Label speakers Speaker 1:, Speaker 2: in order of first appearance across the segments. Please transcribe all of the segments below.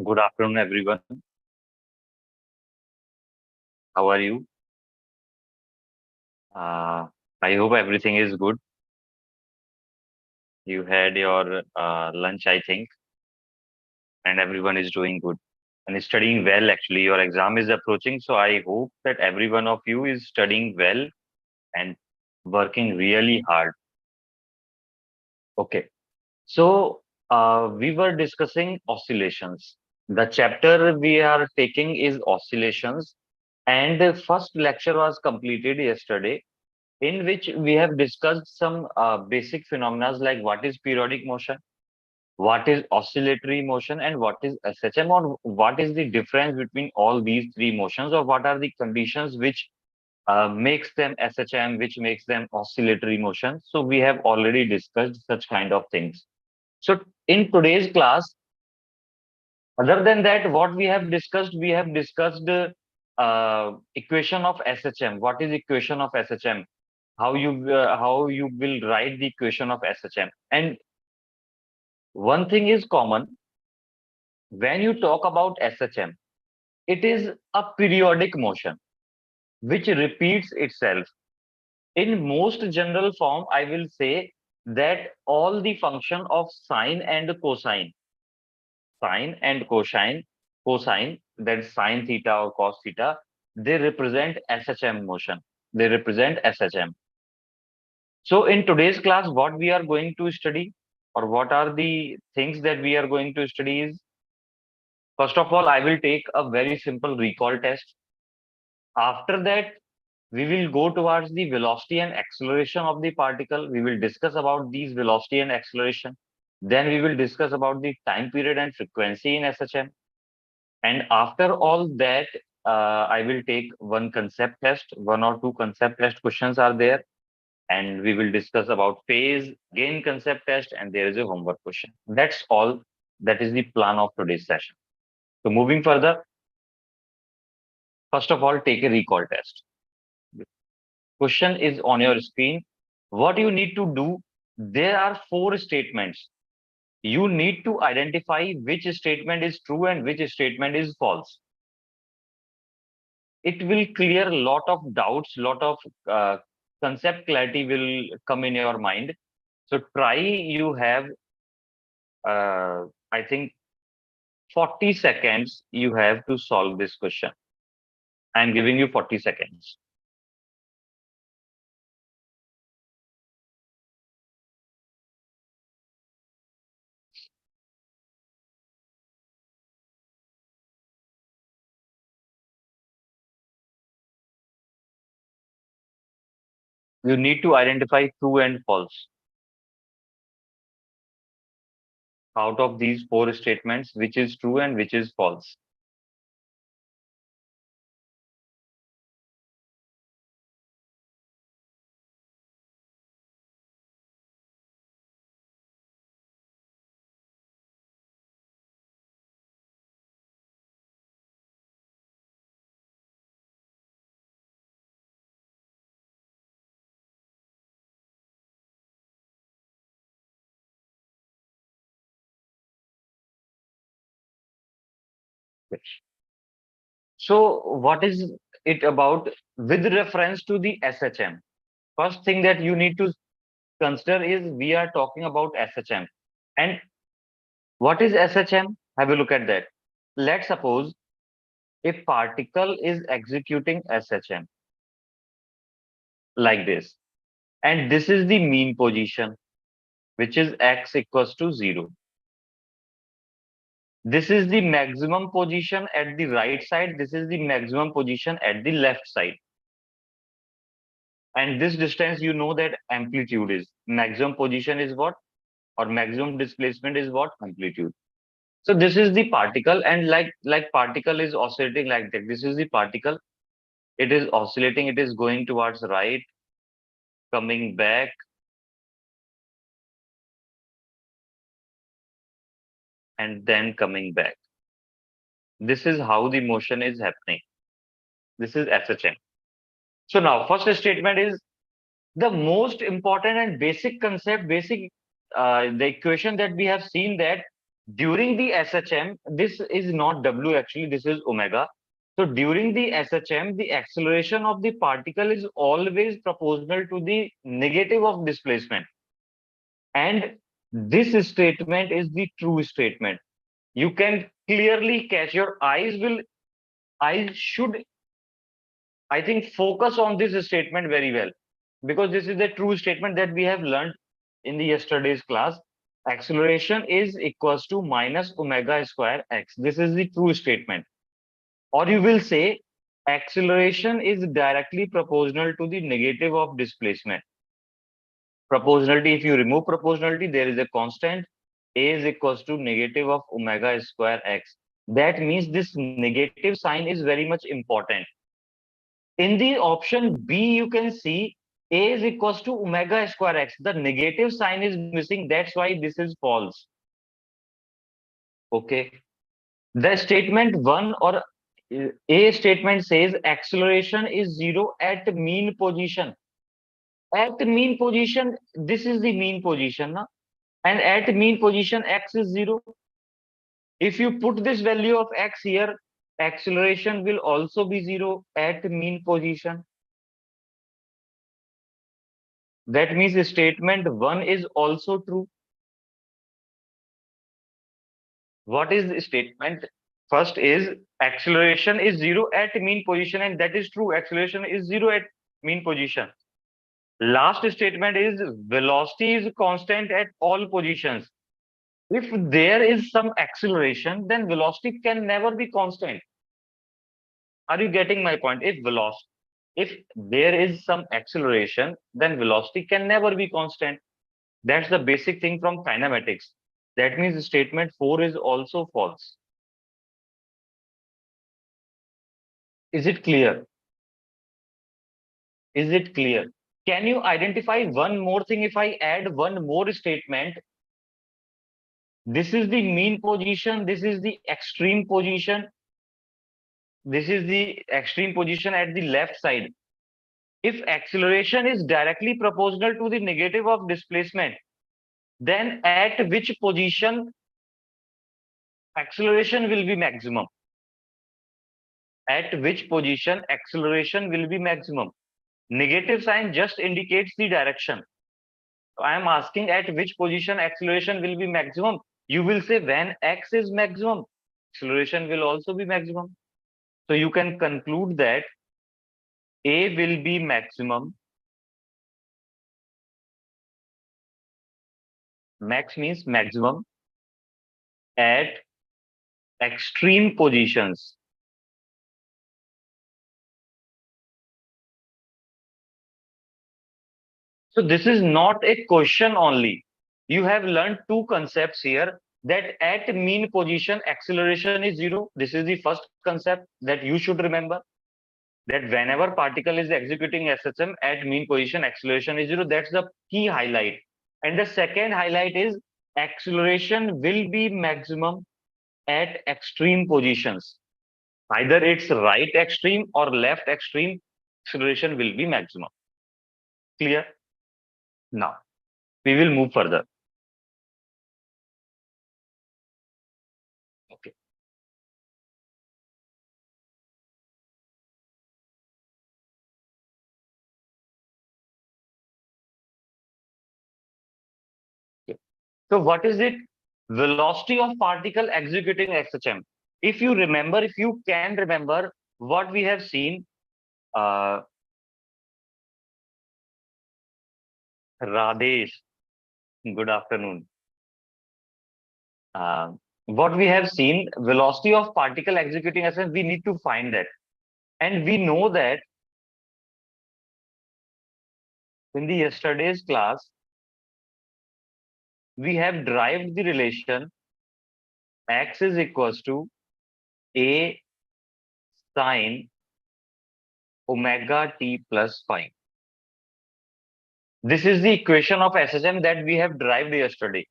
Speaker 1: Good afternoon, everyone. How are you? Uh, I hope everything is good. You had your lunch, I think, and everyone is doing good and is studying well. Actually, your exam is approaching, so I hope that every one of you is studying well and working really hard. Okay, so we were discussing oscillations. The chapter we are taking is oscillations, and the first lecture was completed yesterday in which we have discussed some basic phenomena like what is periodic motion, what is oscillatory motion, and what is SHM, or what is the difference between all these three motions, or what are the conditions which makes them SHM, which makes them oscillatory motion. So we have already discussed such kind of things. So in today's class, other than that, what we have discussed equation of SHM. What is equation of SHM? How you will write the equation of SHM. And one thing is common when you talk about SHM, it is a periodic motion which repeats itself. In most general form, I will say that all the function of sine and cosine, that is sine theta or cos theta, they represent SHM motion. They represent SHM. So in today's class, what we are going to study, or what are the things that we are going to study is, first of all, I will take a very simple recall test. After that, we will go towards the velocity and acceleration of the particle. We will discuss about these velocity and acceleration. Then we will discuss about the time period and frequency in SHM. And after all that, I will take one concept test, one or two concept test questions are there, and we will discuss about phase, gain concept test, and there is a homework question. That's all. That is the plan of today's session. So moving further, first of all, take a recall test. Question is on your screen. What you need to do, there are four statements. You need to identify which statement is true and which statement is false. It will clear a lot of doubts, lot of uh, concept clarity will come in your mind. So try, you have, I think, 40 seconds you have to solve this question. I'm giving you 40 seconds. You need to identify true and false. Out of these four statements, which is true and which is false. So what is it about with reference to the SHM? First thing that you need to consider is we are talking about SHM. And what is SHM? Have a look at that. Let's suppose a particle is executing SHM like this. And this is the mean position, which is x equals to 0. This is the maximum position at the right side. This is the maximum position at the left side. And this distance, you know that amplitude is. Maximum position is what? Or maximum displacement is what? Amplitude. So this is the particle, and like particle is oscillating like that. This is the particle. It is oscillating. It is going towards right, coming back, and then coming back. This is how the motion is happening. This is SHM. So now, first statement is the most important and basic concept, the equation that we have seen, that During the SHM, this is not W actually, this is omega. So during the SHM, the acceleration of the particle is always proportional to the negative of displacement. And this statement is the true statement. You can clearly catch, your eyes should, I think, focus on this statement very well, because this is the true statement that we have learned in the yesterday's class. Acceleration is equals to minus omega square x. This is the true statement. Or you will say acceleration is directly proportional to the negative of displacement. Proportionality, if you remove proportionality, there is a constant. A is equals to negative of omega square x. That means this negative sign is very much important. In the option B, you can see A is equals to omega square x. The negative sign is missing. That's why this is false. Okay. The statement one, or A statement says acceleration is zero at mean position. At mean position, this is the mean position, na? And at mean position, x is zero. If you put this value of x here, acceleration will also be zero at mean position. That means statement one is also true. What is the statement? First is acceleration is zero at mean position, and that is true. Acceleration is zero at mean position. Last statement is velocity is constant at all positions. If there is some acceleration, then velocity can never be constant. Are you getting my point? If there is some acceleration, then velocity can never be constant. That's the basic thing from kinematics. That means statement 4 is also false. Is it clear? Is it clear? Can you identify one more thing if I add one more statement? This is the mean position, this is the extreme position, this is the extreme position at the left side. If acceleration is directly proportional to the negative of displacement, then at which position acceleration will be maximum? At which position acceleration will be maximum? Negative sign just indicates the direction. I am asking at which position acceleration will be maximum. You will say when x is maximum, acceleration will also be maximum. So you can conclude that A will be maximum. Max means maximum at extreme positions. So this is not a question only. You have learned two concepts here, that at mean position acceleration is zero. This is the first concept that you should remember. That whenever particle is executing SHM at mean position, acceleration is zero. That's the key highlight. And the second highlight is acceleration will be maximum at extreme positions. Either it's right extreme or left extreme, acceleration will be maximum. Clear? Now, we will move further. Okay. Okay. So what is it? Velocity of particle executing SHM. If you remember, if you can remember what we have seen, uh, Radesh, good afternoon. Uh, what we have seen, velocity of particle executing SHM, we need to find that. And we know that in the yesterday's class, we have derived the relation x is equals to a sine omega t plus phi. This is the equation of SHM that we have derived yesterday.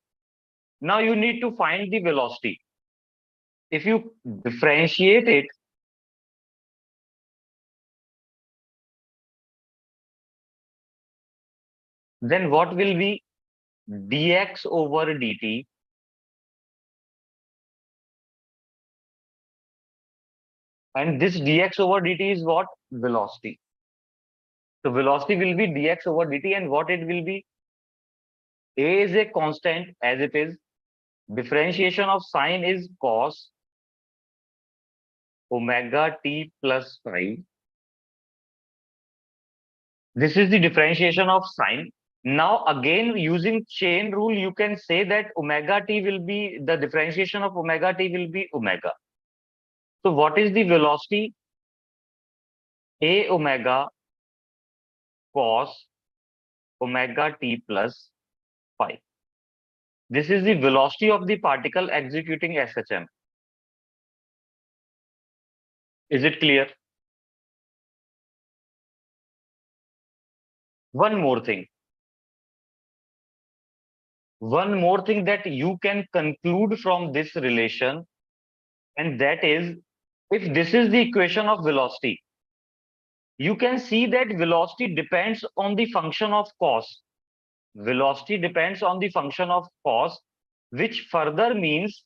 Speaker 1: Now you need to find the velocity. If you differentiate it, then what will be dx over dt And this dx over dt is what? Velocity. So velocity will be dx over dt, and what it will be? A is a constant as it is. Differentiation of sine is cos omega t plus phi. This is the differentiation of sine. Now, again, using chain rule, you can say that omega t will be, the differentiation of omega t will be omega. So what is the velocity? A omega cos omega t plus phi. This is the velocity of the particle executing SHM. Is it clear? One more thing. One more thing that you can conclude from this relation, and that is, if this is the equation of velocity, you can see that velocity depends on the function of cos. Velocity depends on the function of cos, which further means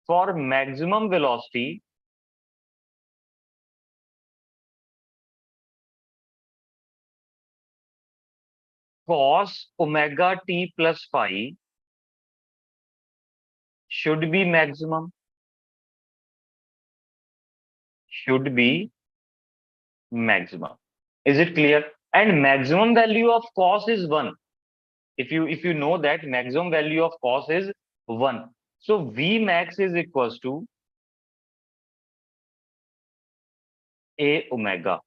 Speaker 1: for maximum velocity, cos omega t plus phi should be maximum, should be maximum. Is it clear? And maximum value of cos is 1. If you know that maximum value of cos is 1. So V max is equals to A omega.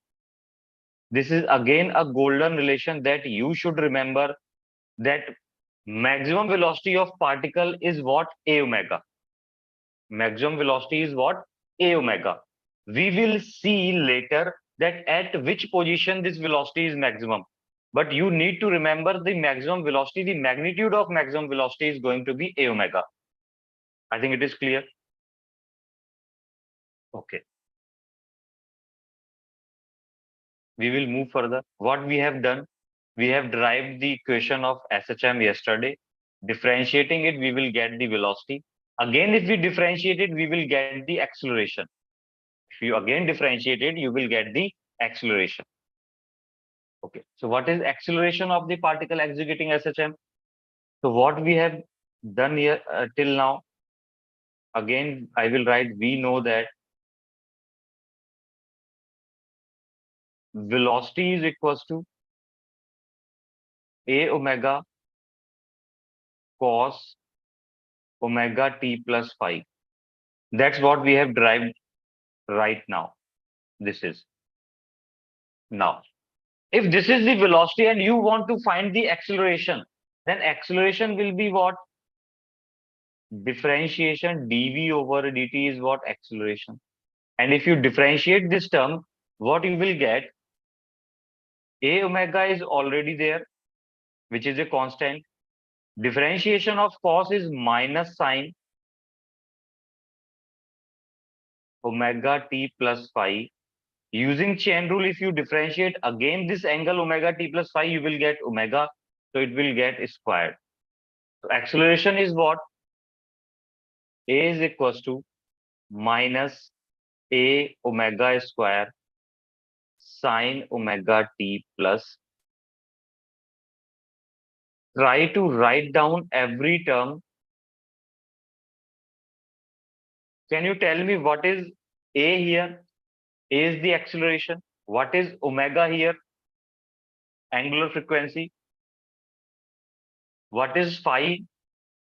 Speaker 1: This is again a golden relation that you should remember, that maximum velocity of particle is what? A omega. Maximum velocity is what? A omega. We will see later that at which position this velocity is maximum. But you need to remember the maximum velocity, the magnitude of maximum velocity is going to be A omega. I think it is clear. Okay. We will move further. What we have done, we have derived the equation of SHM yesterday. Differentiating it, we will get the velocity. Again, if we differentiate it, we will get the acceleration. If you again differentiate it, you will get the acceleration. Okay. So what is acceleration of the particle executing SHM? So what we have done here till now, again, I will write, we know that velocity is equals to A omega cos omega t plus phi. That's what we have derived right now. This is now. If this is the velocity and you want to find the acceleration, then acceleration will be what? Differentiation dv over dt is what? Acceleration. And if you differentiate this term, what you will get? A omega is already there, which is a constant. Differentiation of cos is minus sine omega t plus phi. Using chain rule, if you differentiate again this angle omega t plus phi, you will get omega. So it will get squared. So acceleration is what? A is equals to minus A omega square sine omega t plus. Try to write down every term. Can you tell me what is A here? A is the acceleration. What is omega here? Angular frequency. What is phi?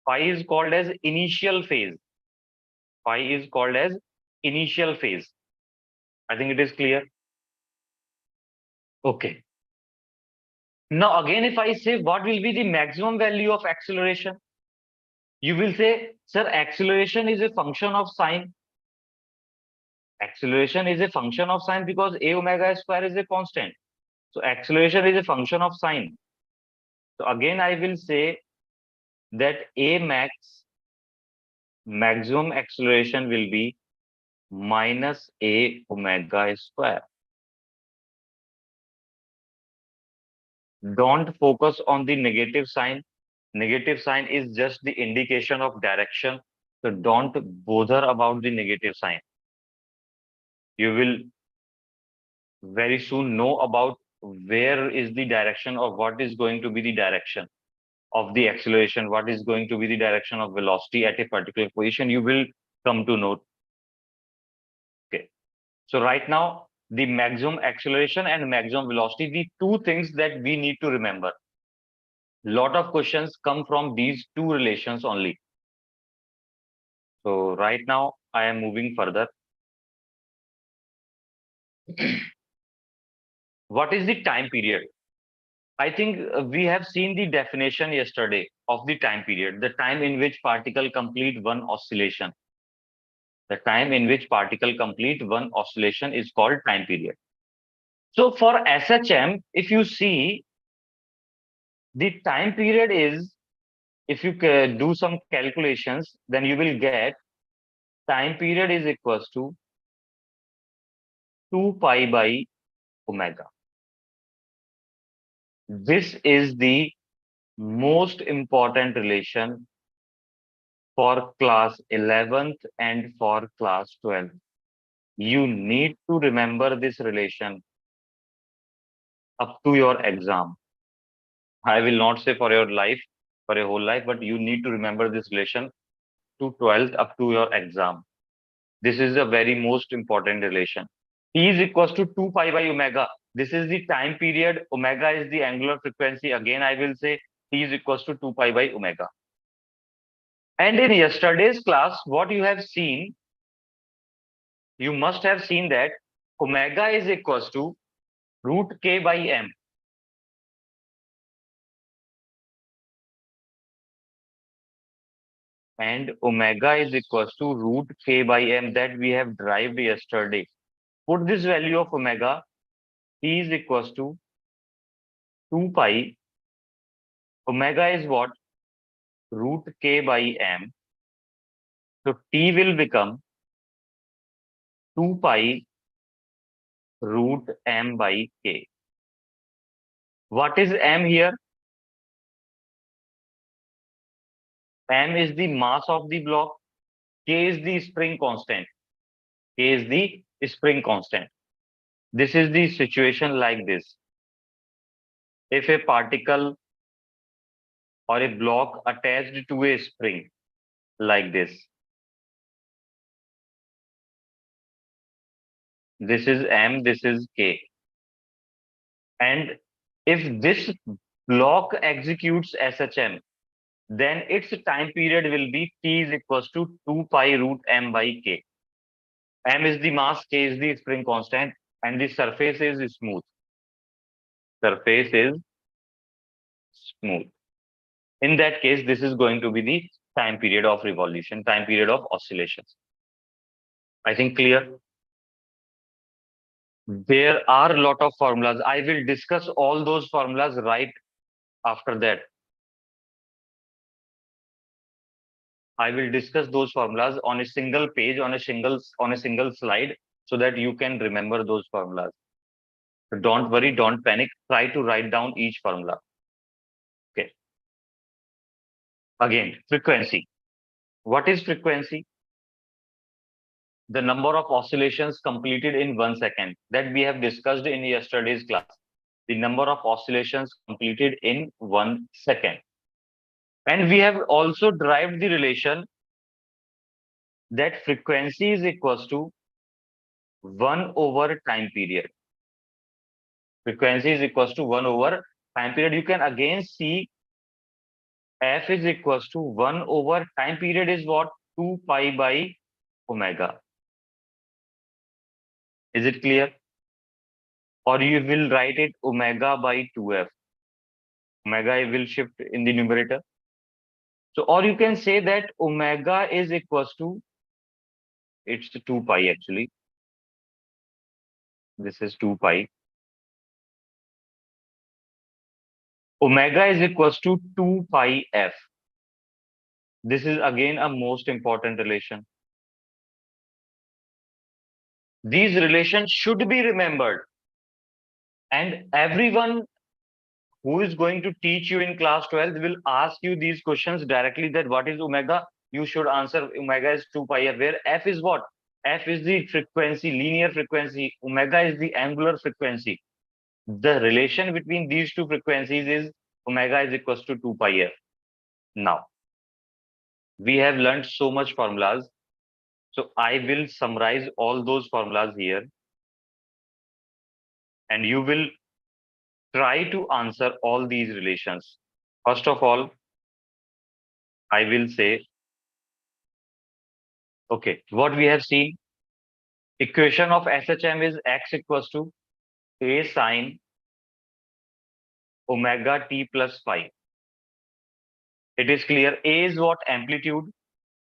Speaker 1: Phi is called as initial phase. Phi is called as initial phase. I think it is clear. Okay. Now again, if I say what will be the maximum value of acceleration, you will say, sir, acceleration is a function of sine. Acceleration is a function of sine because A omega square is a constant. So acceleration is a function of sine. So again, I will say that A max, maximum acceleration will be minus A omega square. Don't focus on the negative sign. Negative sign is just the indication of direction. So don't bother about the negative sign. You will very soon know about where is the direction or what is going to be the direction of the acceleration, what is going to be the direction of velocity at a particular position. You will come to know. Okay. So right now, the maximum acceleration and maximum velocity, the two things that we need to remember. Lot of questions come from these two relations only. So right now, I am moving further. What is the time period? I think we have seen the definition yesterday of the time period, the time in which particle complete one oscillation. The time in which particle complete one oscillation is called time period. So for SHM, if you see, the time period is, if you do some calculations, then you will get time period is equals to 2 pi by omega. This is the most important relation for class 11th and for class 12th. You need to remember this relation up to your exam. I will not say for your life, for your whole life, but you need to remember this relation to 12th up to your exam. This is a very most important relation. T is equals to 2 pi by omega. This is the time period. Omega is the angular frequency. Again, I will say T is equals to 2 pi by omega. And in yesterday's class, what you have seen, you must have seen that omega is equals to root k by m. And omega is equals to root k by m that we have derived yesterday. Put this value of omega, T is equals to 2 pi. Omega is what? Root k by m. So T will become 2 pi root m by k. What is m here? M is the mass of the block. K is the spring constant. K is the spring constant. This is the situation like this. If a particle or a block attached to a spring like this. This is M, this is K. And if this block executes SHM, then its time period will be T is equals to 2 pi root M by K. M is the mass, K is the spring constant, and the surface is smooth. Surface is smooth. In that case, this is going to be the time period of revolution, time period of oscillations. I think clear. There are a lot of formulas. I will discuss all those formulas right after that. I will discuss those formulas on a single page, on a single slide, so that you can remember those formulas. So don't worry, don't panic. Try to write down each formula. Okay. Again, frequency. What is frequency? The number of oscillations completed in 1 second that we have discussed in yesterday's class. The number of oscillations completed in 1 second. And we have also derived the relation that frequency is equals to 1 over time period. Frequency is equals to 1 over time period. You can again see f is equals to 1 over time period is what? 2 pi by omega. Is it clear? Or you will write it omega by 2f. Omega will shift in the numerator. So, or you can say that omega is equals to, it's 2 pi actually. This is 2 pi. Omega is equals to 2 pi f. This is again a most important relation. These relations should be remembered. And everyone who is going to teach you in class 12 will ask you these questions directly, that what is omega? you should answer omega is 2 pi f, where f is what? F is the frequency, linear frequency. Omega is the angular frequency. The relation between these two frequencies is omega is equals to 2 pi f. Now, we have learned so much formulas. So I will summarize all those formulas here, and you will try to answer all these relations. First of all, I will say, okay, what we have seen, equation of SHM is x equals to a sine omega t plus phi. It is clear. A is what? Amplitude.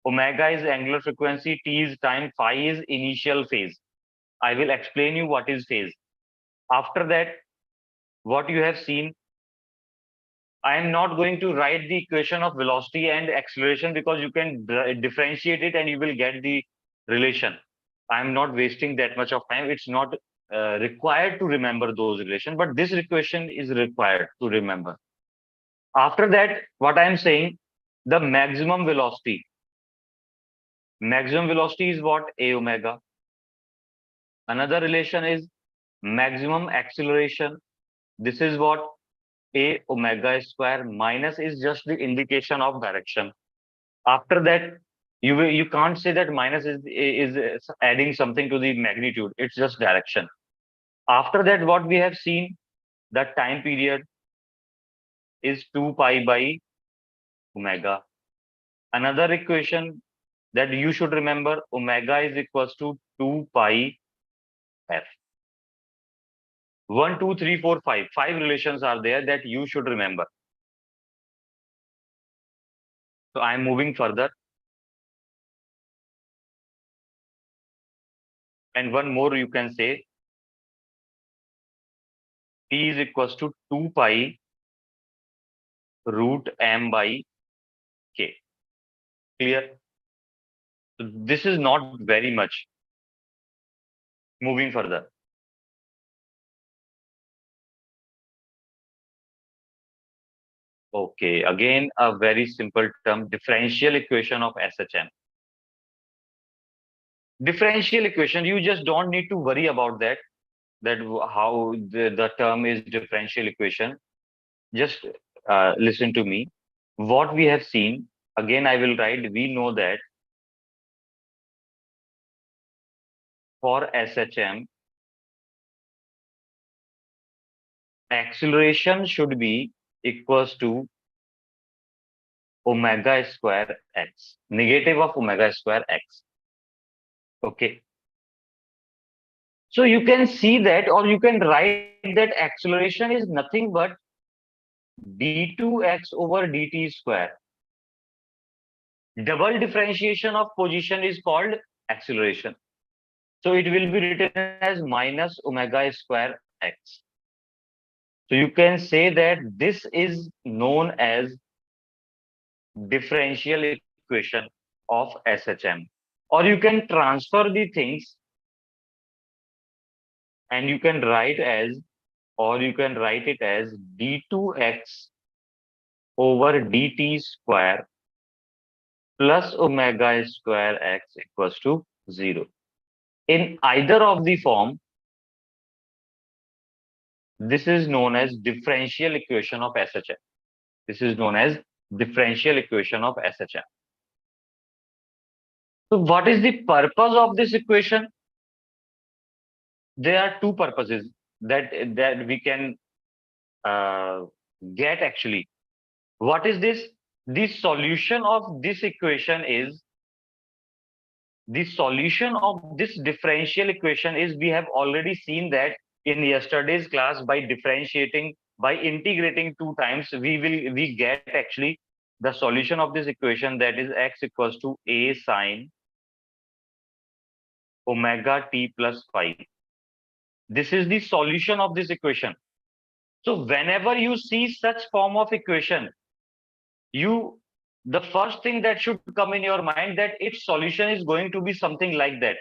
Speaker 1: Omega is angular frequency. T is time. Phi is initial phase. I will explain you what is phase. After that, what you have seen, I am not going to write the equation of velocity and acceleration because you can differentiate it and you will get the relation. I am not wasting that much of time. It's not required to remember those relations, but this equation is required to remember. After that, what I am saying, the maximum velocity. Maximum velocity is what? A omega. Another relation is maximum acceleration. This is what? A omega square. Minus is just the indication of direction. After that, you can't say that minus is adding something to the magnitude. It's just direction. After that, what we have seen, the time period is 2 pi by omega. Another equation that you should remember, omega is equals to 2 pi f. 1, 2, 3, 4, 5. 5 relations are there that you should remember. So I am moving further. And one more you can say, T is equals to 2 pi root m by k. Clear? So this is not very much. Moving further. Okay, again, a very simple term, differential equation of SHM. Differential equation, you just don't need to worry about that how the term is differential equation. Just listen to me. What we have seen, again, I will write, we know that for SHM, acceleration should be equals to omega square x, negative of omega square x. Okay. So you can see that, or you can write that acceleration is nothing but d2x over dt square. Double differentiation of position is called acceleration. So it will be written as minus omega square x. So you can say that this is known as differential equation of SHM. Or you can transfer the things and you can write as, or you can write it as d2x over dt square plus omega square x equals to 0. In either of the form, this is known as differential equation of SHM. This is known as differential equation of SHM. So what is the purpose of this equation? There are two purposes that we can get actually. What is this? The solution of this equation is, the solution of this differential equation is, we have already seen that in yesterday's class, by differentiating, by integrating 2 times, we get actually the solution of this equation, that is x equals to a sine omega t plus phi. This is the solution of this equation. So whenever you see such form of equation, the first thing that should come in your mind, that its solution is going to be something like that.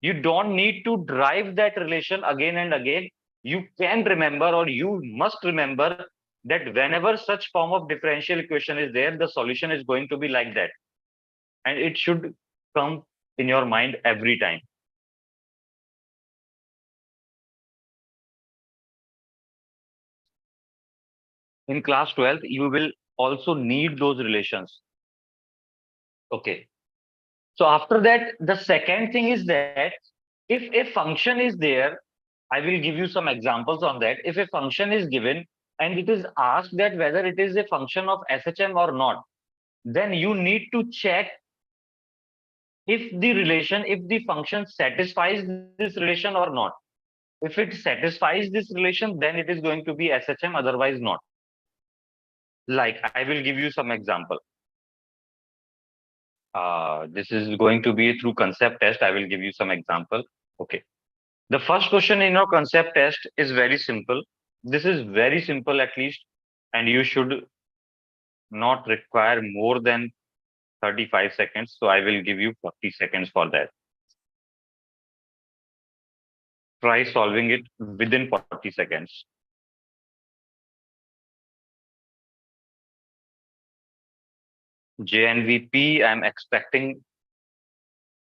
Speaker 1: You don't need to drive that relation again and again. You can remember, or you must remember, that whenever such form of differential equation is there, the solution is going to be like that. and it should come in your mind every time. In class 12th, you will also need those relations. Okay. So after that, the second thing is that if a function is there, I will give you some examples on that. If a function is given and it is asked that whether it is a function of SHM or not, then you need to check if the function satisfies this relation or not. If it satisfies this relation, then it is going to be SHM, otherwise not. Like, I will give you some example. This is going to be through concept test. I will give you some example. Okay. The first question in your concept test is very simple. This is very simple at least, and you should not require more than 35 seconds. So I will give you 40 seconds for that. Try solving it within 40 seconds. JNVP, I'm expecting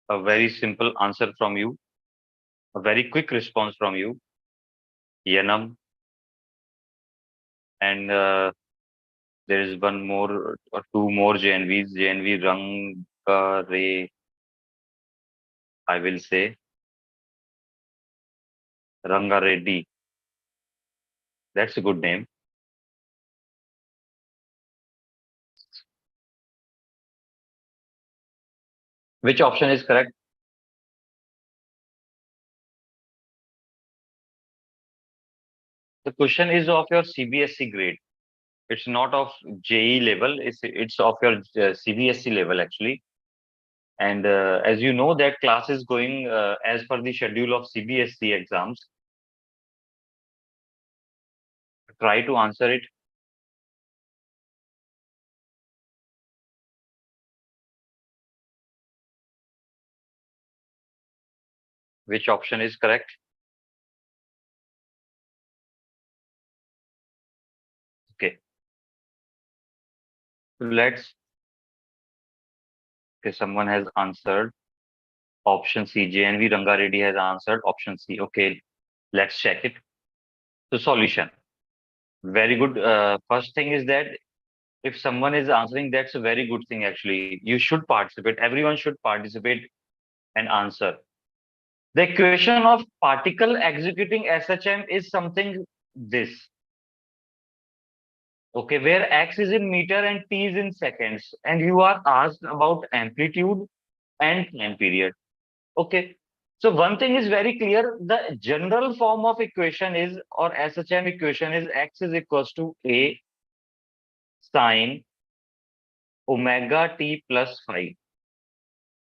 Speaker 1: a very simple answer from you, a very quick response from you. Yanam, and there is one more or two more JNVs. JNV Rangare, I will say Rangareddy. That's a good name. Which option is correct? The question is of your CBSE grade. It's not of JE level. It's of your CBSE level actually. And as you know, that class is going as per the schedule of CBSE exams. Try to answer it. Which option is correct? Okay. Let's. Okay, someone has answered option C. JNV Rangareddy has answered option C. Okay, let's check it. So solution. Very good. First thing is that if someone is answering, that's a very good thing actually. You should participate. Everyone should participate and answer. The equation of particle executing SHM is something this. Okay, where x is in meter and t is in seconds, and you are asked about amplitude and time period. Okay, so one thing is very clear: the general form of equation is, or SHM equation is, x is equals to a sine omega t plus phi.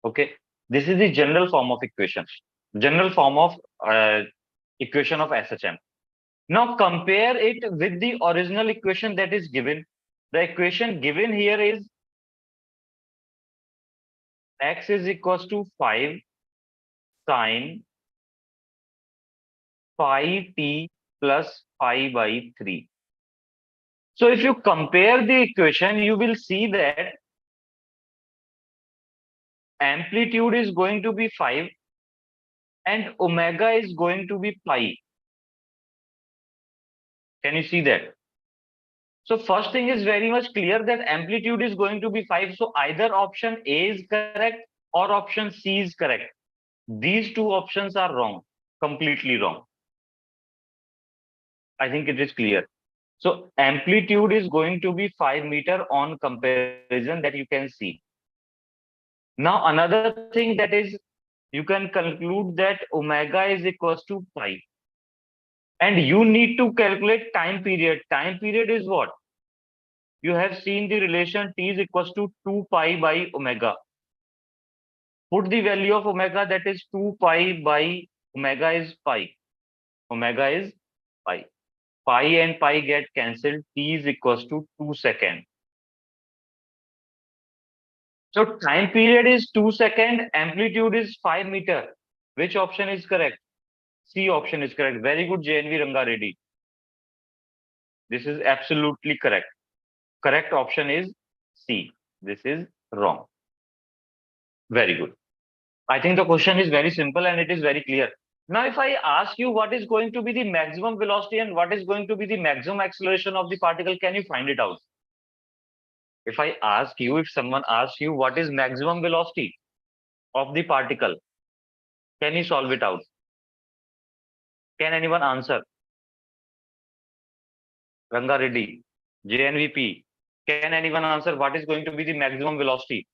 Speaker 1: Okay, this is the general form of equation, general form of equation of SHM. Now compare it with the original equation that is given. The equation given here is x is equals to 5 sine phi t plus pi by 3. So if you compare the equation, you will see that amplitude is going to be 5 and omega is going to be pi. Can you see that? So first thing is very much clear that amplitude is going to be 5. So either option A is correct or option C is correct. These two options are wrong, completely wrong. I think it is clear. So amplitude is going to be 5 meter on comparison that you can see. Now another thing that is, you can conclude that omega is equals to pi. And you need to calculate time period. Time period is what? You have seen the relation t is equals to 2 pi by omega. Put the value of omega, that is 2 pi by omega is pi. Omega is pi. Pi and pi get cancelled. T is equals to 2 seconds. So time period is 2 seconds. Amplitude is 5 meter. Which option is correct? C option is correct. Very good, JNV Rangareddy. This is absolutely correct. Correct option is C. This is wrong. Very good. I think the question is very simple and it is very clear. Now, if I ask you what is going to be the maximum velocity and what is going to be the maximum acceleration of the particle, can you find it out? If I ask you, if someone asks you what is maximum velocity of the particle, can you solve it out? Can anyone answer? Ranga Reddy, JNVP. Can anyone answer what is going to be the maximum velocity?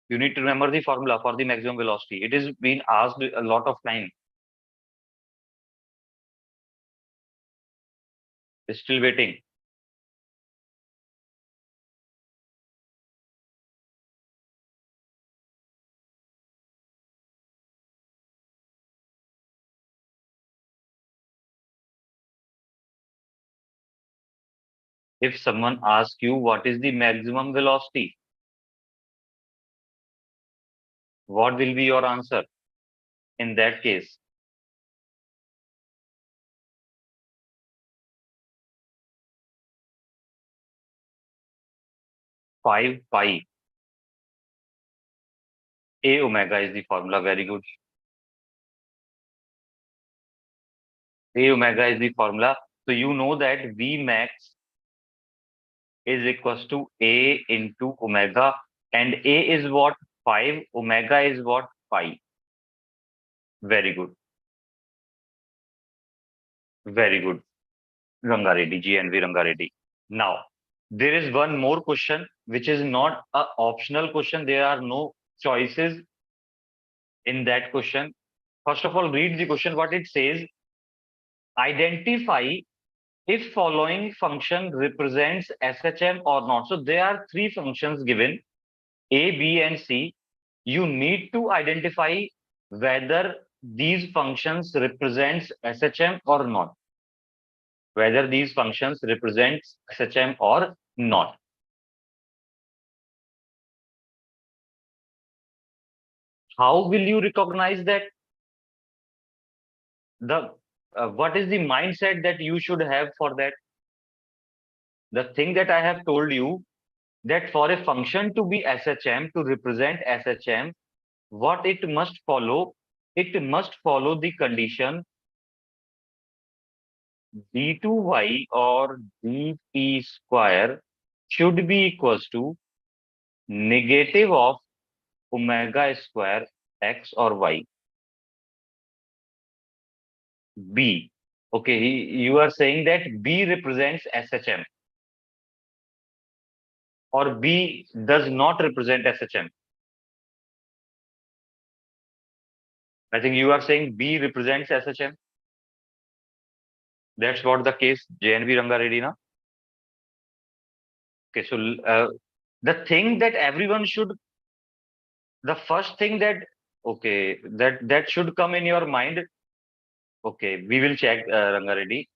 Speaker 1: You need to remember the formula for the maximum velocity. It is been asked a lot of time. Still waiting. If someone asks you what is the maximum velocity, what will be your answer in that case? 5 pi. A omega is the formula. Very good. A omega is the formula. So you know that V max is equals to A into omega, and A is what? 5. Omega is what? Pi. Very good. Very good. Rangareddy, GNV Rangareddy. Now, there is one more question which is not a optional question. There are no choices in that question. First of all, read the question. What it says: identify if following function represents SHM or not. So there are three functions given, A, B, and C. You need to identify whether these functions represents SHM or not. Whether these functions represents SHM or not. How will you recognize that? The what is the mindset that you should have for that? The thing that I have told you, that for a function to be SHM, to represent SHM, what it must follow? It must follow the condition d2y or dp square should be equals to negative of omega square x or y. B. Okay, you are saying that B represents SHM or B does not represent SHM. I think you are saying B represents SHM. That's what the case, JNB Ranga Reddy. Na? Okay, so the thing that everyone should, the first thing that, okay, that should come in your mind. Okay, we will check, Ranga Reddy.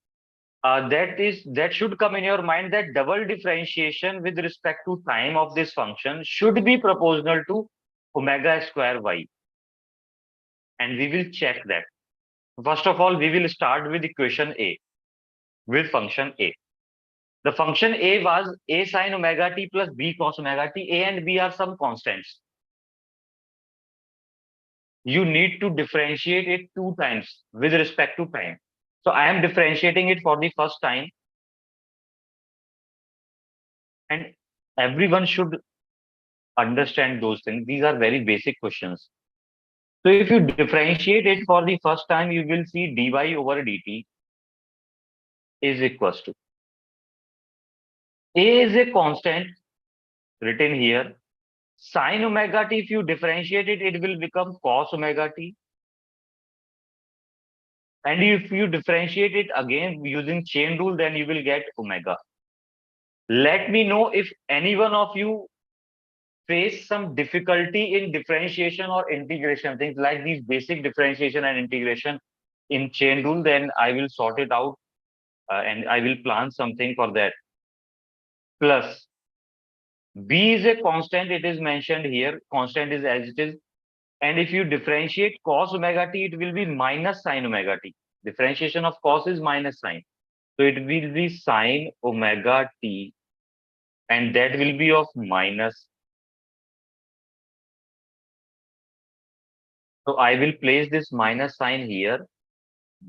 Speaker 1: That should come in your mind that double differentiation with respect to time of this function should be proportional to omega square y. And we will check that. First of all, we will start with equation A, with function A. The function A was A sine omega t plus B cos omega t. A and B are some constants. You need to differentiate it two times with respect to time. So I am differentiating it for the first time. And everyone should understand those things. These are very basic questions. So if you differentiate it for the first time, you will see dy over dt is equals to A is a constant written here. Sine omega t, if you differentiate it, it will become cos omega t. And if you differentiate it again using chain rule, then you will get omega. Let me know if any one of you face some difficulty in differentiation or integration, things like these basic differentiation and integration in chain rule, then I will sort it out and I will plan something for that. Plus, B is a constant, it is mentioned here, constant is as it is. And if you differentiate cos omega t, it will be minus sine omega t. Differentiation of cos is minus sine. So it will be sine omega t, and that will be of minus. So I will place this minus sign here.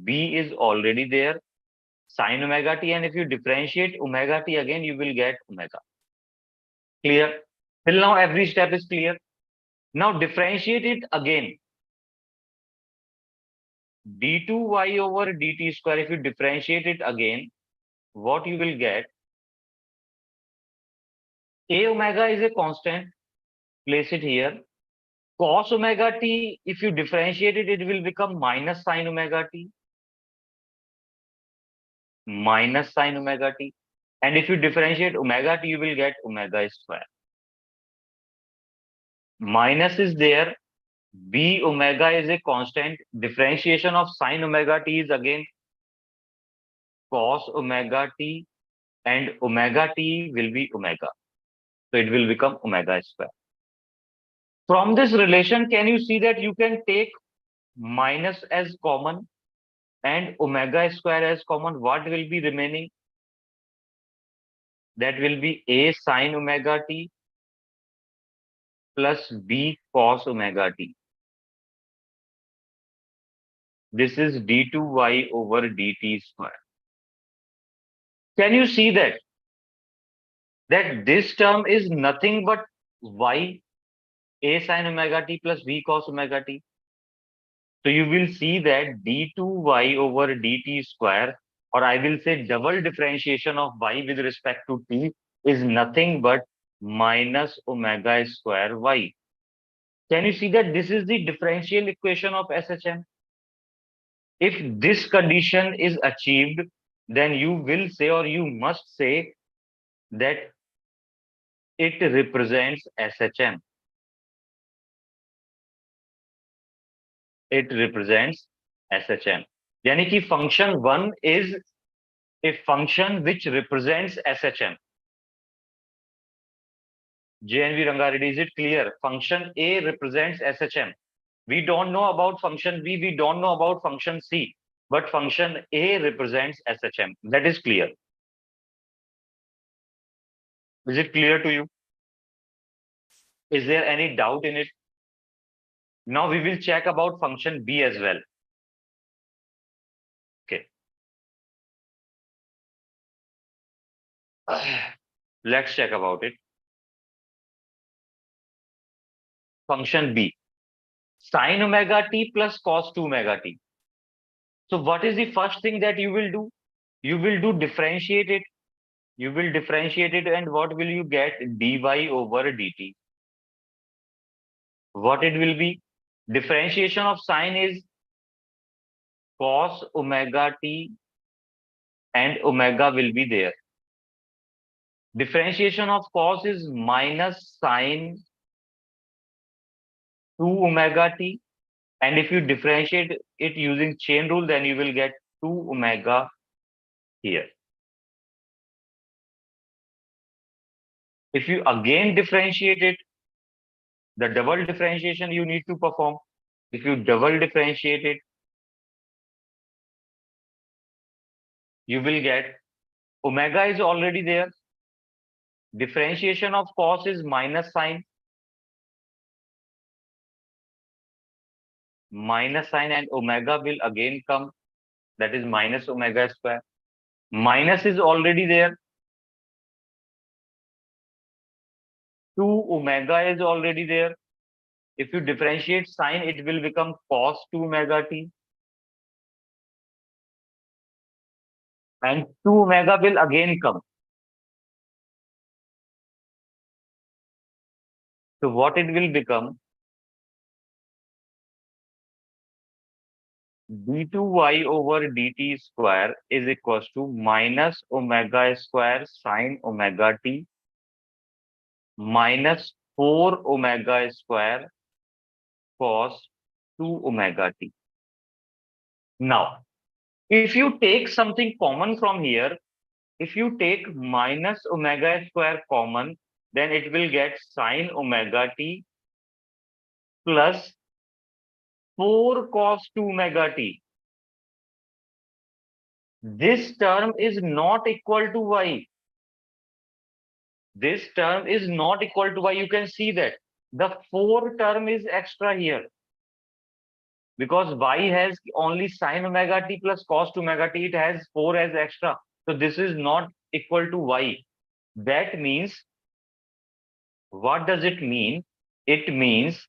Speaker 1: B is already there, sine omega t, and if you differentiate omega t again, you will get omega. Clear? Till now, every step is clear. Now differentiate it again. d2y over dt square, if you differentiate it again, what you will get? A omega is a constant. Place it here. Cos omega t, if you differentiate it, it will become minus sine omega t. Minus sine omega t. And if you differentiate omega t, you will get omega square. Minus is there. B omega is a constant. Differentiation of sine omega t is again cos omega t, and omega t will be omega. So it will become omega square. From this relation, can you see that you can take minus as common and omega square as common? What will be remaining? That will be a sine omega t plus b cos omega t. This is d2y over dt square. Can you see that this term is nothing but y, a sine omega t plus b cos omega t? So you will see that d2y over dt square, or I will say double differentiation of y with respect to t, is nothing but minus omega square y. Can you see that this is the differential equation of SHM? If this condition is achieved, then you will say, or you must say, that it represents SHM. It represents SHM. Yani ki function 1 is a function which represents SHM. JNV Rangareddy, is it clear? Function A represents SHM. We don't know about function B, we don't know about function C, but function A represents SHM. That is clear. Is it clear to you? Is there any doubt in it? Now we will check about function B as well. Okay. Let's check about it. Function B, sine omega t plus cos 2 omega t. So what is the first thing that you will do? You will do differentiate it. You will differentiate it, and what will you get? Dy over dt. What it will be? Differentiation of sine is cos omega t, and omega will be there. Differentiation of cos is minus sine 2 omega t, and if you differentiate it using chain rule, then you will get 2 omega here. If you again differentiate it, the double differentiation you need to perform. If you double differentiate it, you will get omega is already there. Differentiation of cos is minus sine, and omega will again come. That is minus omega square. Minus is already there. 2 omega is already there. If you differentiate sine, it will become cos 2 omega t. And 2 omega will again come. So what it will become? d2y over dt square is equals to minus omega square sine omega t minus 4 omega square cos 2 omega t. Now, if you take something common from here, if you take minus omega square common, then it will get sine omega t plus 4 cos 2 omega t. This term is not equal to y. This term is not equal to y. You can see that the 4 term is extra here because y has only sine omega t plus cos omega t. It has 4 as extra. So this is not equal to y. That means, what does it mean? It means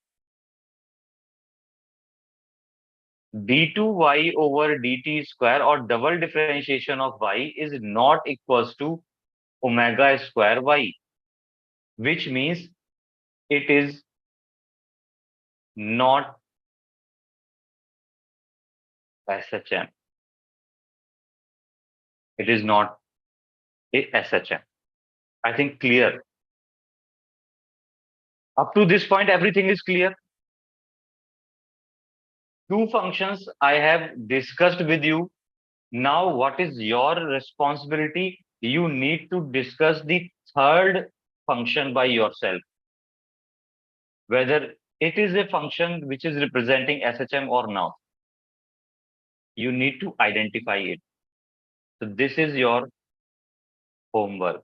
Speaker 1: d2y over dt square or double differentiation of y is not equals to omega square y, which means it is not SHM. It is not a SHM. I think clear. Up to this point, everything is clear. Two functions I have discussed with you. Now, what is your responsibility? You need to discuss the third function by yourself, whether it is a function which is representing SHM or not. You need to identify it. So this is your homework.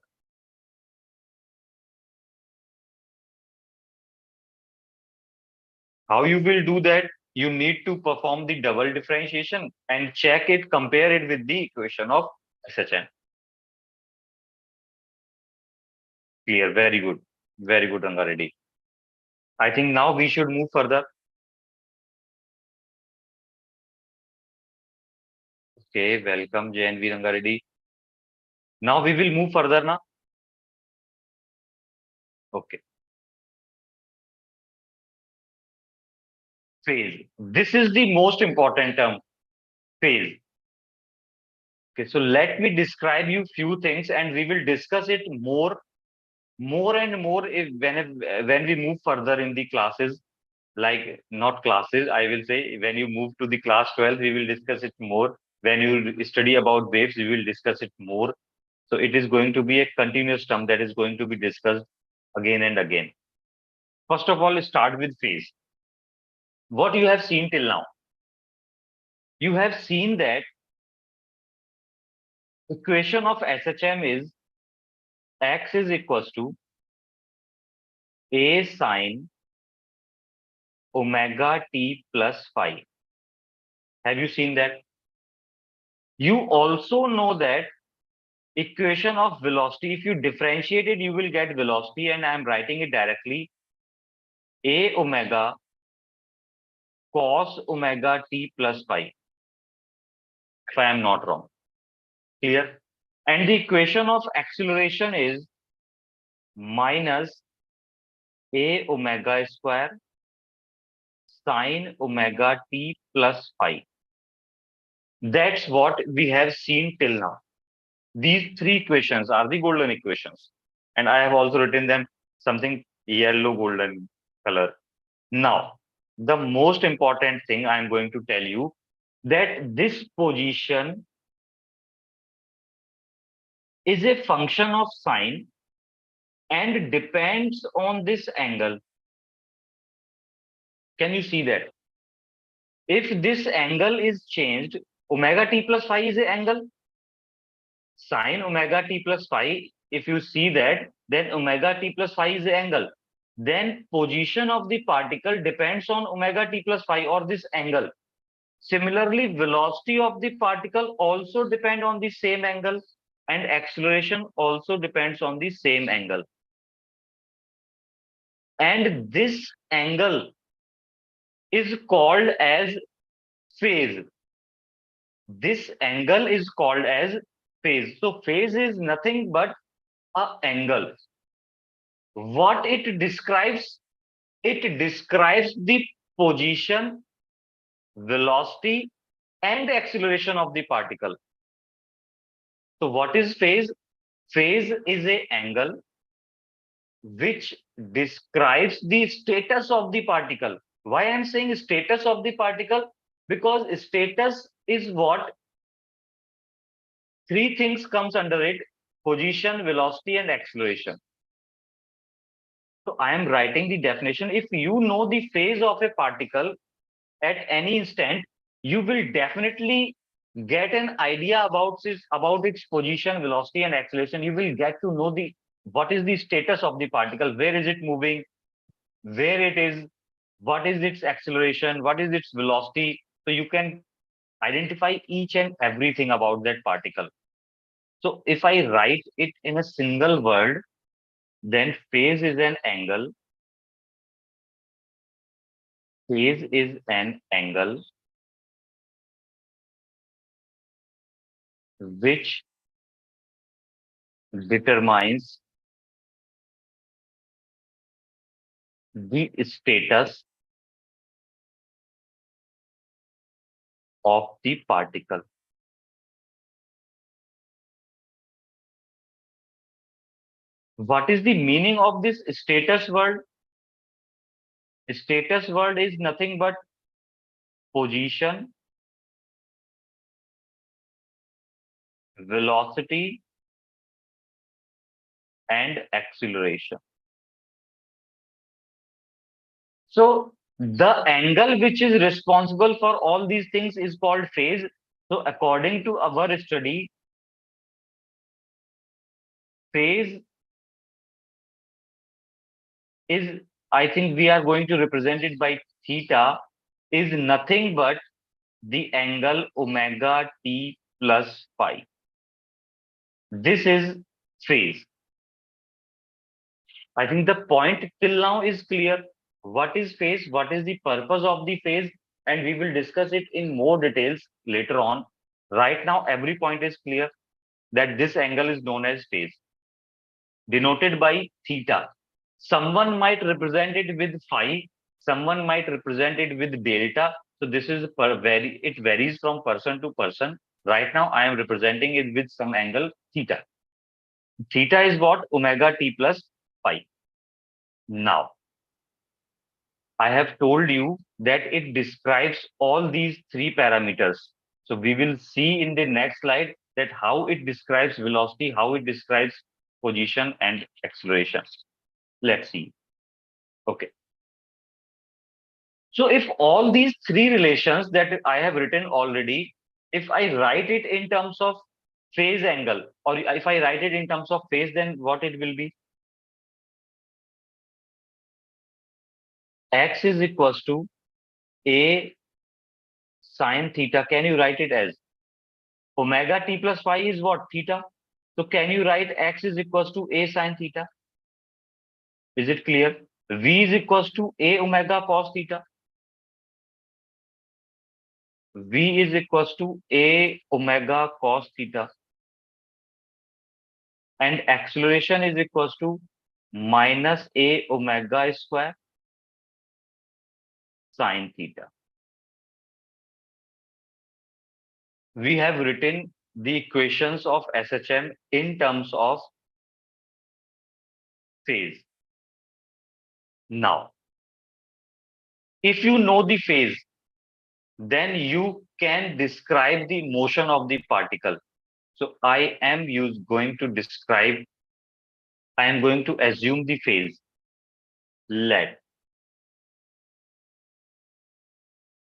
Speaker 1: How you will do that? You need to perform the double differentiation and check it, compare it with the equation of SHM. Clear, very good. Very good, Rangareddy. I think now we should move further. Okay, welcome, JNV Rangareddy. Now we will move further now. Okay. Phase. This is the most important term, phase. Okay, so let me describe you few things and we will discuss it more and more if when we move further in the classes, like not classes, I will say when you move to the class 12, we will discuss it more. When you study about waves, we will discuss it more. So it is going to be a continuous term that is going to be discussed again and again. First of all, start with phase. What you have seen till now? You have seen that equation of SHM is x is equals to a sine omega t plus phi. Have you seen that? You also know that equation of velocity, if you differentiate it, you will get velocity, and I am writing it directly. A omega cos omega t plus phi, if I am not wrong. Clear? And the equation of acceleration is minus a omega square sine omega t plus phi. That's what we have seen till now. These three equations are the golden equations. And I have also written them something yellow golden color. Now, the most important thing I'm going to tell you that this position is a function of sine and depends on this angle. Can you see that? If this angle is changed, omega t plus phi is an angle. Sine omega t plus phi, if you see that, then omega t plus phi is the angle. Then position of the particle depends on omega t plus phi or this angle. Similarly, velocity of the particle also depend on the same angle and acceleration also depends on the same angle. And this angle is called as phase. This angle is called as phase. So phase is nothing but a angle. What it describes? It describes the position, velocity, and acceleration of the particle. So what is phase? Phase is a angle which describes the status of the particle. Why I'm saying status of the particle? Because status is what three things comes under it: position, velocity, and acceleration. So I am writing the definition. If you know the phase of a particle at any instant, you will definitely get an idea about its position, velocity, and acceleration. You will get to know the what is the status of the particle, where is it moving, where it is, what is its acceleration, what is its velocity. So you can identify each and everything about that particle. So if I write it in a single word, then phase is an angle. Phase is an angle which determines the status of the particle. What is the meaning of this status word? Status word is nothing but position, velocity, and acceleration. So the angle which is responsible for all these things is called phase. So according to our study, phase is, I think we are going to represent it by theta, is nothing but the angle omega t plus phi. This is phase. I think the point till now is clear. What is phase? What is the purpose of the phase? And we will discuss it in more details later on. Right now, every point is clear that this angle is known as phase, denoted by theta. Someone might represent it with phi, someone might represent it with delta. So this is it varies from person to person. Right now, I am representing it with some angle theta. Theta is what? Omega t plus phi. Now, I have told you that it describes all these three parameters. So we will see in the next slide that how it describes velocity, how it describes position and acceleration. Let's see. Okay. So if all these three relations that I have written already, if I write it in terms of phase angle, or if I write it in terms of phase, then what it will be? X is equals to A sine theta. Can you write it as omega t plus phi is what? Theta. So can you write x is equals to A sine theta? Is it clear? V is equals to A omega cos theta. V is equals to A omega cos theta. And acceleration is equals to minus A omega square sine theta. We have written the equations of SHM in terms of phase. Now, if you know the phase, then you can describe the motion of the particle. So I am going to describe, I am going to assume the phase. Let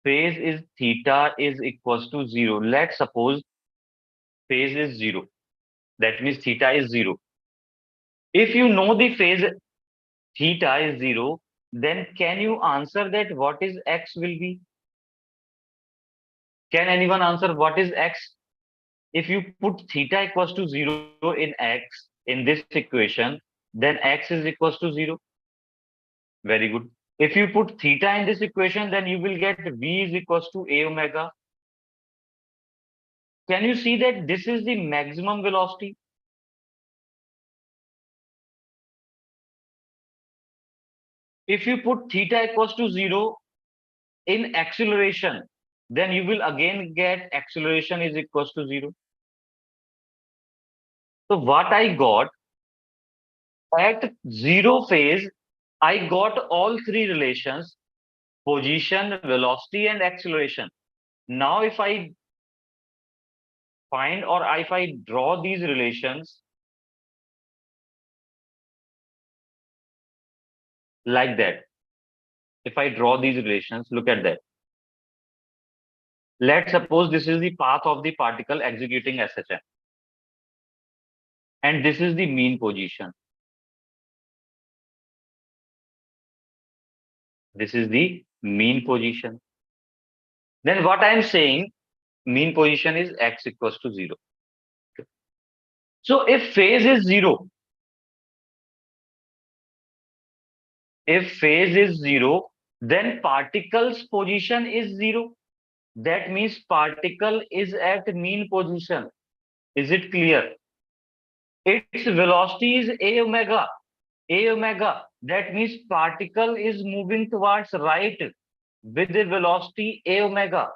Speaker 1: phase is theta is equals to 0. Let's suppose phase is 0. That means theta is 0. If you know the phase theta is 0, then can you answer that what is x will be? Can anyone answer what is x? If you put theta equals to 0 in x in this equation, then x is equals to 0. Very good. If you put theta in this equation, then you will get v is equals to a omega. Can you see that this is the maximum velocity? If you put theta equals to 0 in acceleration, then you will again get acceleration is equals to 0. So what I got at 0 phase, I got all three relations: position, velocity, and acceleration. Now, if I find or if I draw these relations like that, if I draw these relations, look at that. Let's suppose this is the path of the particle executing SHM, and this is the mean position. This is the mean position. Then what I am saying, mean position is x equals to 0. So if phase is 0, then particle's position is 0. That means particle is at mean position. Is it clear? Its velocity is a omega. A omega. That means particle is moving towards right with the velocity a omega.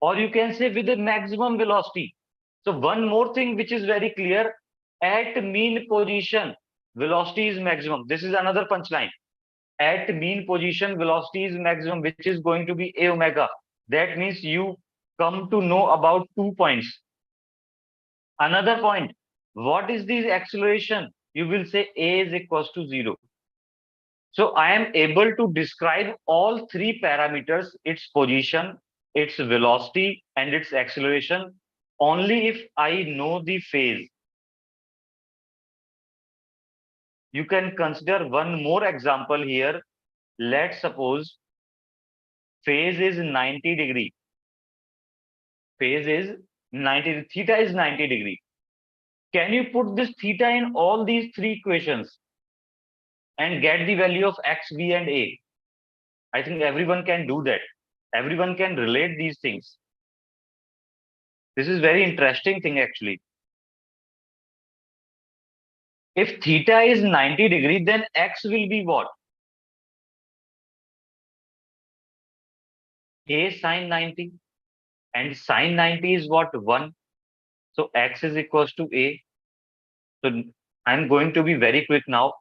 Speaker 1: Or you can say with the maximum velocity. So one more thing which is very clear, at mean position, velocity is maximum. This is another punchline. At mean position, velocity is maximum, which is going to be a omega. That means you come to know about 2 points. Another point, what is the acceleration? You will say a is equals to 0. So I am able to describe all three parameters, its position, its velocity, and its acceleration, only if I know the phase. You can consider one more example here. Let's suppose phase is 90 degree. Phase is 90, theta is 90 degree. Can you put this theta in all these three equations and get the value of x, v, and a? I think everyone can do that. Everyone can relate these things. This is very interesting thing actually. If theta is 90 degree, then x will be what? A sine 90. And sine 90 is what? 1. So x is equals to a. So I'm going to be very quick now.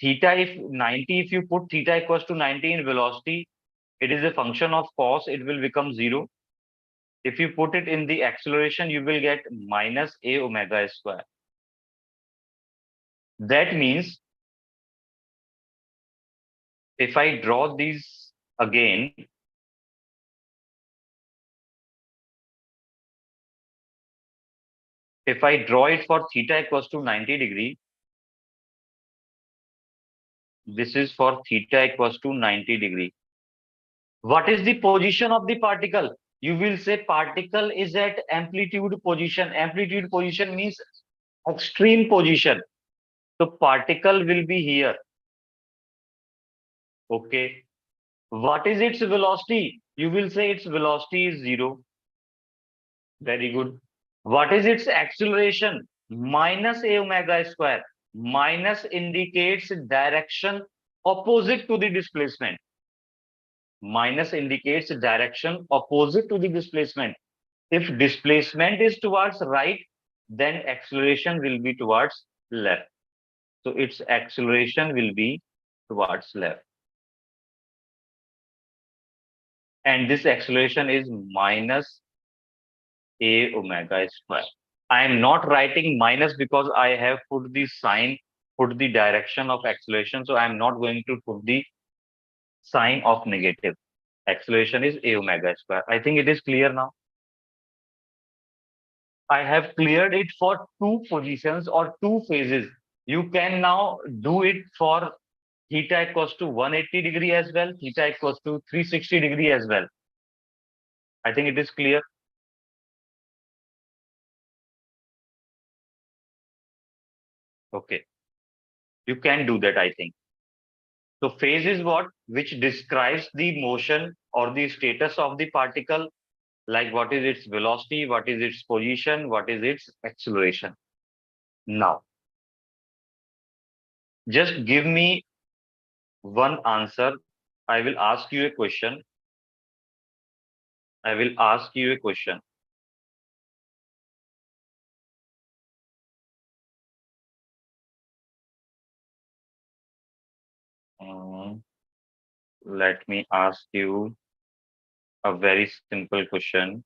Speaker 1: Theta, if 90, if you put theta equals to 90 in velocity, it is a function of cos, it will become 0. If you put it in the acceleration, you will get minus a omega square. That means if I draw these again, if I draw it for theta equals to 90 degree, this is for theta equals to 90 degree. What is the position of the particle? You will say particle is at amplitude position. Amplitude position means extreme position. So particle will be here. Okay. What is its velocity? You will say its velocity is 0. Very good. What is its acceleration? Minus a omega square. Minus indicates direction opposite to the displacement. Minus indicates direction opposite to the displacement. If displacement is towards right, then acceleration will be towards left. So its acceleration will be towards left. And this acceleration is minus a omega square. I am not writing minus because I have put the sign, put the direction of acceleration. So I am not going to put the sign of negative. Acceleration is a omega square. I think it is clear now. I have cleared it for two positions or two phases. You can now do it for theta equals to 180 degree as well, theta equals to 360 degree as well. I think it is clear. Okay. You can do that, I think. So phase is what? Which describes the motion or the status of the particle, like what is its velocity, what is its position, what is its acceleration. Now, just give me one answer. I will ask you a question. I will ask you a question. Um, Let me ask you a very simple question.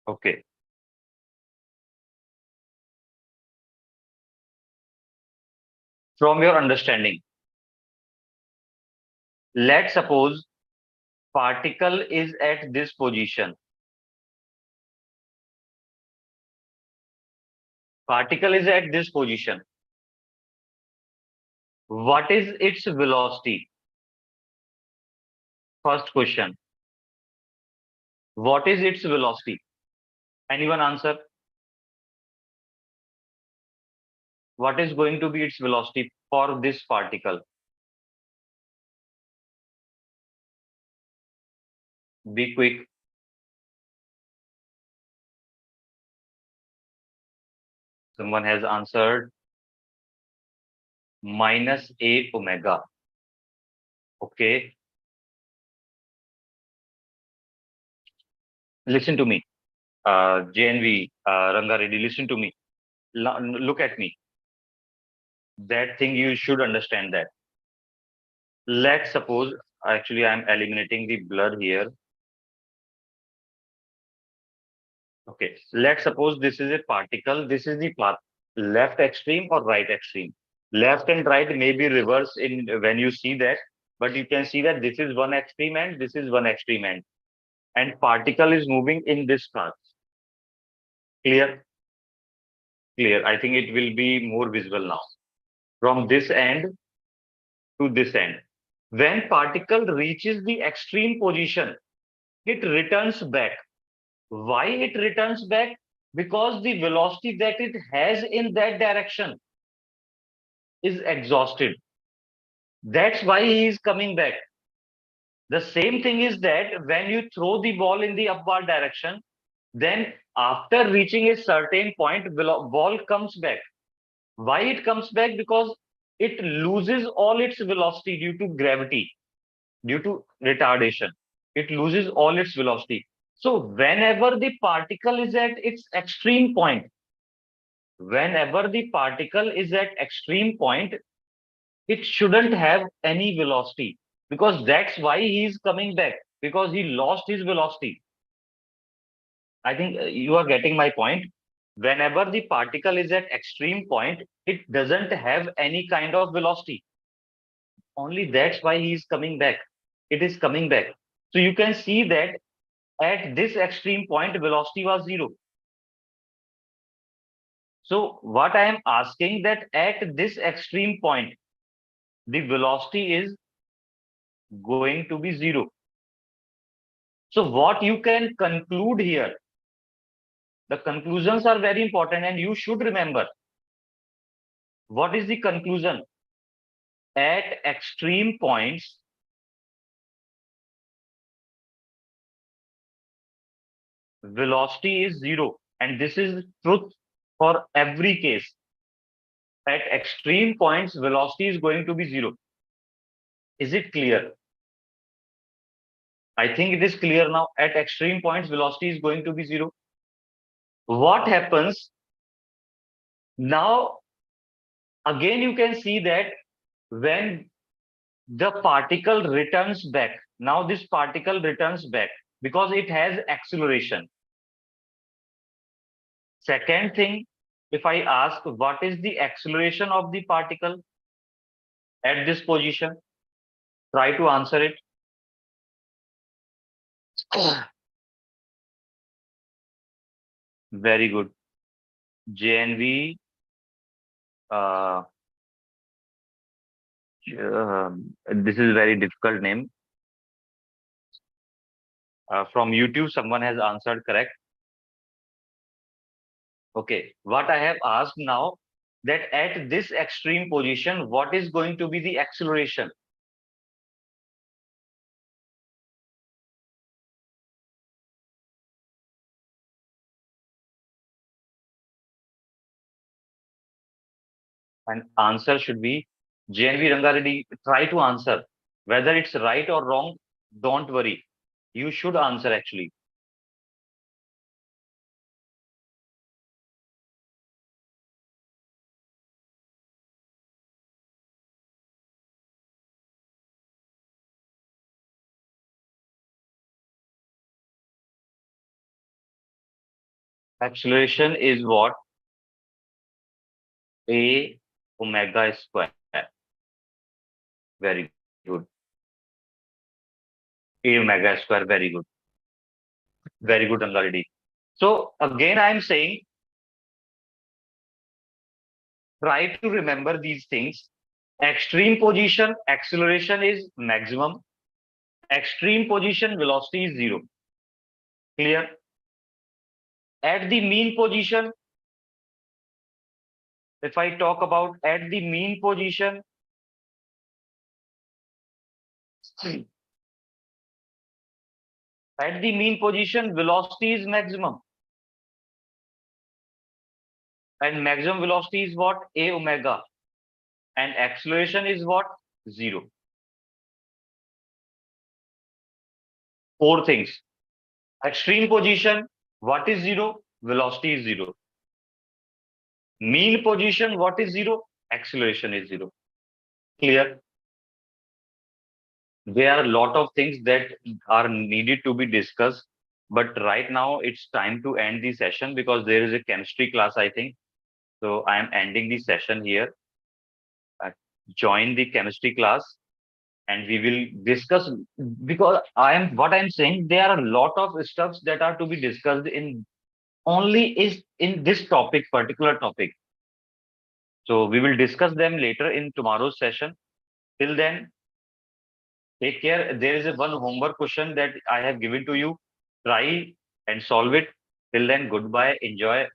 Speaker 1: Okay. From your understanding, Let's suppose particle is at this position. Particle is at this position. What is its velocity? First question. What is its velocity? Anyone answer? What is going to be its velocity for this particle? Be quick. Someone has answered minus a omega. Okay. Listen to me. JNV, Ranga Reddy, listen to me. Look at me. That thing you should understand that. Let's suppose, actually, I'm eliminating the blur here. Okay. Let's suppose this is a particle. This is the path, left extreme or right extreme. Left and right may be reverse in when you see that, but you can see that this is one extreme and this is one extreme end, and particle is moving in this path. Clear? Clear. I think it will be more visible now. From this end to this end. When particle reaches the extreme position, it returns back. Why it returns back? Because the velocity that it has in that direction is exhausted. That's why he is coming back. The same thing is that when you throw the ball in the upward direction, then after reaching a certain point, ball comes back. Why it comes back? Because it loses all its velocity due to gravity, due to retardation. It loses all its velocity. So whenever the particle is at its extreme point, whenever the particle is at extreme point, it shouldn't have any velocity, because that's why he is coming back, because he lost his velocity. I think you are getting my point. Whenever the particle is at extreme point, it doesn't have any kind of velocity. Only that's why he is coming back. It is coming back. So you can see that at this extreme point, velocity was zero. So what I am asking, that at this extreme point, the velocity is going to be zero. So what you can conclude here, the conclusions are very important and you should remember. What is the conclusion? At extreme points, velocity is zero. And this is truth for every case. At extreme points, velocity is going to be zero. Is it clear? I think it is clear now. At extreme points, velocity is going to be zero. What happens now? Again, you can see that when the particle returns back, now this particle returns back because it has acceleration. Second thing, if I ask what is the acceleration of the particle at this position, try to answer it. Very good. JNV, this is a very difficult name. From YouTube, someone has answered correct. Okay, what I have asked now, that at this extreme position, what is going to be the acceleration? And answer should be JNV Rangareddy. Try to answer. Whether it's right or wrong, don't worry. You should answer actually. Acceleration is what? A omega square. Very good. A omega square. Very good. Very good, Angardi. So again, I'm saying try to remember these things. Extreme position, acceleration is maximum. Extreme position, velocity is zero. Clear? At the mean position, if I talk about at the mean position, at the mean position, velocity is maximum. And maximum velocity is what? A omega. And acceleration is what? Zero. Four things. Extreme position, what is zero? Velocity is zero. Mean position, what is zero? Acceleration is zero. Clear? There are a lot of things that are needed to be discussed, but right now it's time to end the session because there is a chemistry class, I think. So I am ending the session here. Uh, Join the chemistry class and we will discuss because what I'm saying, there are a lot of stuffs that are to be discussed in only is in this topic, particular topic. So we will discuss them later in tomorrow's session. Till then, take care. There is a one homework question that I have given to you. Try and solve it. Till then, goodbye. Enjoy.